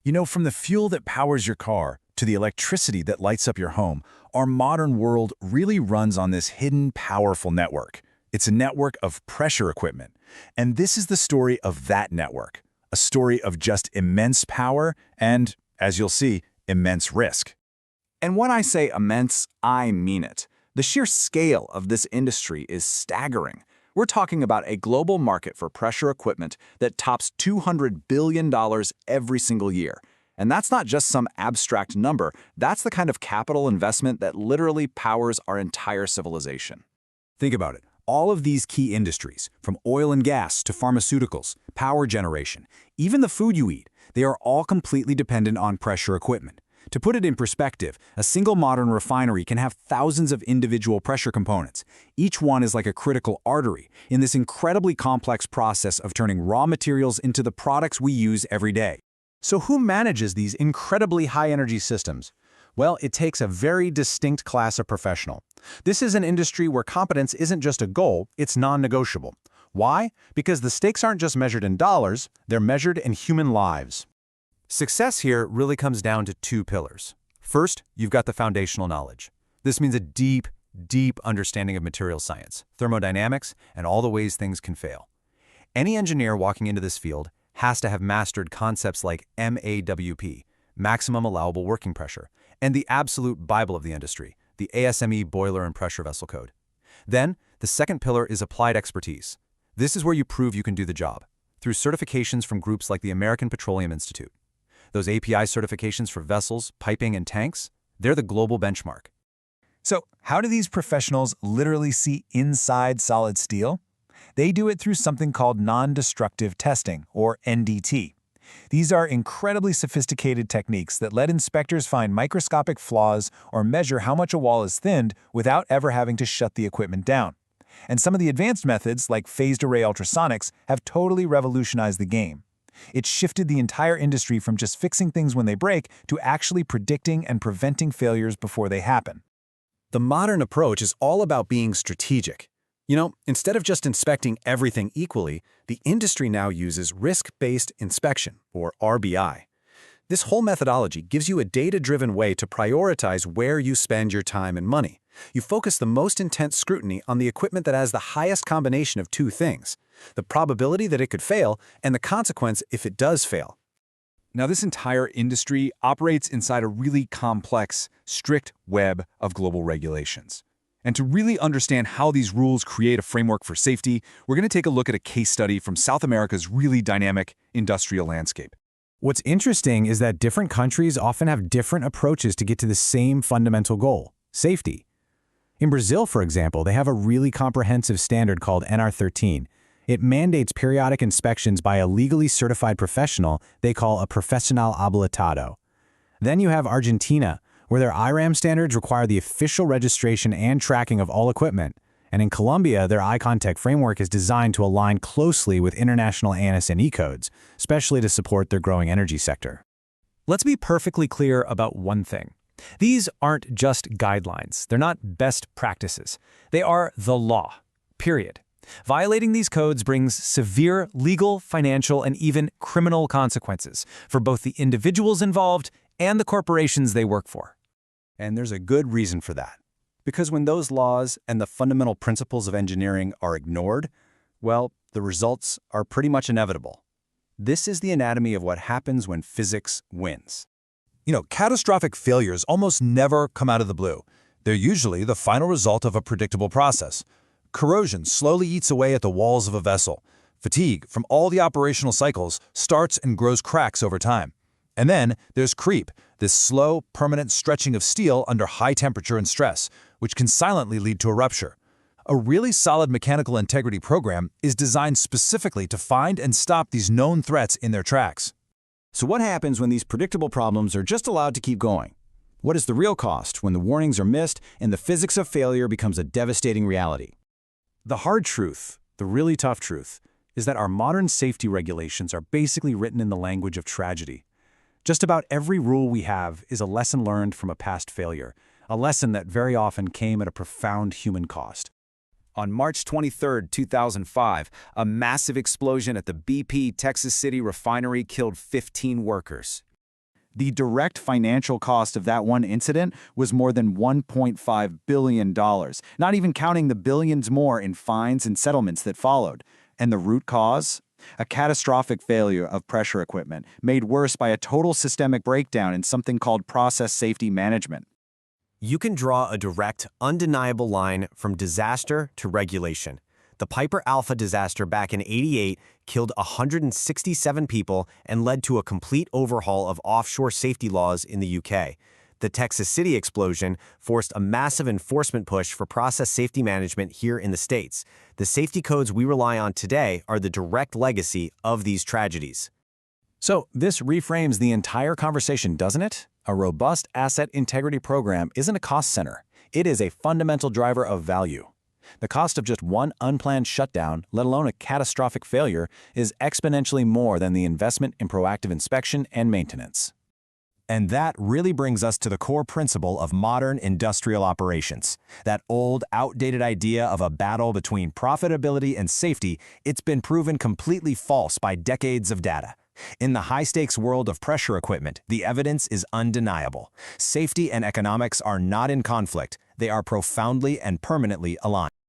From the fuel that powers your car to the electricity that lights up your home, our modern world really runs on this hidden, powerful network. It's a network of pressure equipment. And this is the story of that network, a story of just immense power and, as you'll see, immense risk. And when I say immense, I mean it. The sheer scale of this industry is staggering. We're talking about a global market for pressure equipment that tops $200 billion every single year. And that's not just some abstract number, that's the kind of capital investment that literally powers our entire civilization. Think about it. All of these key industries, from oil and gas to pharmaceuticals, power generation, even the food you eat, they are all completely dependent on pressure equipment. To put it in perspective, a single modern refinery can have thousands of individual pressure components. Each one is like a critical artery in this incredibly complex process of turning raw materials into the products we use every day. So who manages these incredibly high-energy systems? Well, it takes a very distinct class of professional. This is an industry where competence isn't just a goal, it's non-negotiable. Why? Because the stakes aren't just measured in dollars, they're measured in human lives. Success here really comes down to two pillars. First, you've got the foundational knowledge. This means a deep understanding of material science, thermodynamics, and all the ways things can fail. Any engineer walking into this field has to have mastered concepts like MAWP, maximum allowable working pressure, and the absolute Bible of the industry, the ASME boiler and pressure vessel code. Then, the second pillar is applied expertise. This is where you prove you can do the job, through certifications from groups like the American Petroleum Institute. Those API certifications for vessels, piping, and tanks, they're the global benchmark. So, how do these professionals literally see inside solid steel? They do it through something called non-destructive testing, or NDT. These are incredibly sophisticated techniques that let inspectors find microscopic flaws or measure how much a wall is thinned without ever having to shut the equipment down. And some of the advanced methods, like phased array ultrasonics, have totally revolutionized the game. It shifted the entire industry from just fixing things when they break to actually predicting and preventing failures before they happen. The modern approach is all about being strategic. Instead of just inspecting everything equally, the industry now uses risk-based inspection, or RBI. This whole methodology gives you a data-driven way to prioritize where you spend your time and money. You focus the most intense scrutiny on the equipment that has the highest combination of two things: the probability that it could fail and the consequence if it does fail. Now, this entire industry operates inside a really complex, strict web of global regulations. And to really understand how these rules create a framework for safety, we're going to take a look at a case study from South America's really dynamic industrial landscape. What's interesting is that different countries often have different approaches to get to the same fundamental goal: safety. In Brazil, for example, they have a really comprehensive standard called NR-13. It mandates periodic inspections by a legally certified professional they call a Profissional Habilitado. Then you have Argentina, where their IRAM standards require the official registration and tracking of all equipment. And in Colombia, their ICONTEC framework is designed to align closely with international ASME codes, especially to support their growing energy sector. Let's be perfectly clear about one thing. These aren't just guidelines. They're not best practices. They are the law, period. Violating these codes brings severe legal, financial, and even criminal consequences for both the individuals involved and the corporations they work for. And there's a good reason for that. Because when those laws and the fundamental principles of engineering are ignored, well, the results are pretty much inevitable. This is the anatomy of what happens when physics wins. Catastrophic failures almost never come out of the blue. They're usually the final result of a predictable process. Corrosion slowly eats away at the walls of a vessel. Fatigue from all the operational cycles starts and grows cracks over time. And then there's creep, this slow, permanent stretching of steel under high temperature and stress, which can silently lead to a rupture. A really solid mechanical integrity program is designed specifically to find and stop these known threats in their tracks. So what happens when these predictable problems are just allowed to keep going? What is the real cost when the warnings are missed and the physics of failure becomes a devastating reality? The hard truth, the really tough truth, is that our modern safety regulations are basically written in the language of tragedy. Just about every rule we have is a lesson learned from a past failure, a lesson that very often came at a profound human cost. On March 23, 2005, a massive explosion at the BP Texas City refinery killed 15 workers. The direct financial cost of that one incident was more than $1.5 billion, not even counting the billions more in fines and settlements that followed. And the root cause? A catastrophic failure of pressure equipment, made worse by a total systemic breakdown in something called process safety management. You can draw a direct, undeniable line from disaster to regulation. The Piper Alpha disaster back in '88 killed 167 people and led to a complete overhaul of offshore safety laws in the UK. The Texas City explosion forced a massive enforcement push for process safety management here in the States. The safety codes we rely on today are the direct legacy of these tragedies. So this reframes the entire conversation, doesn't it? A robust asset integrity program isn't a cost center. It is a fundamental driver of value. The cost of just one unplanned shutdown, let alone a catastrophic failure, is exponentially more than the investment in proactive inspection and maintenance. And that really brings us to the core principle of modern industrial operations. That old, outdated idea of a battle between profitability and safety, it's been proven completely false by decades of data. In the high-stakes world of pressure equipment, the evidence is undeniable. Safety and economics are not in conflict. They are profoundly and permanently aligned.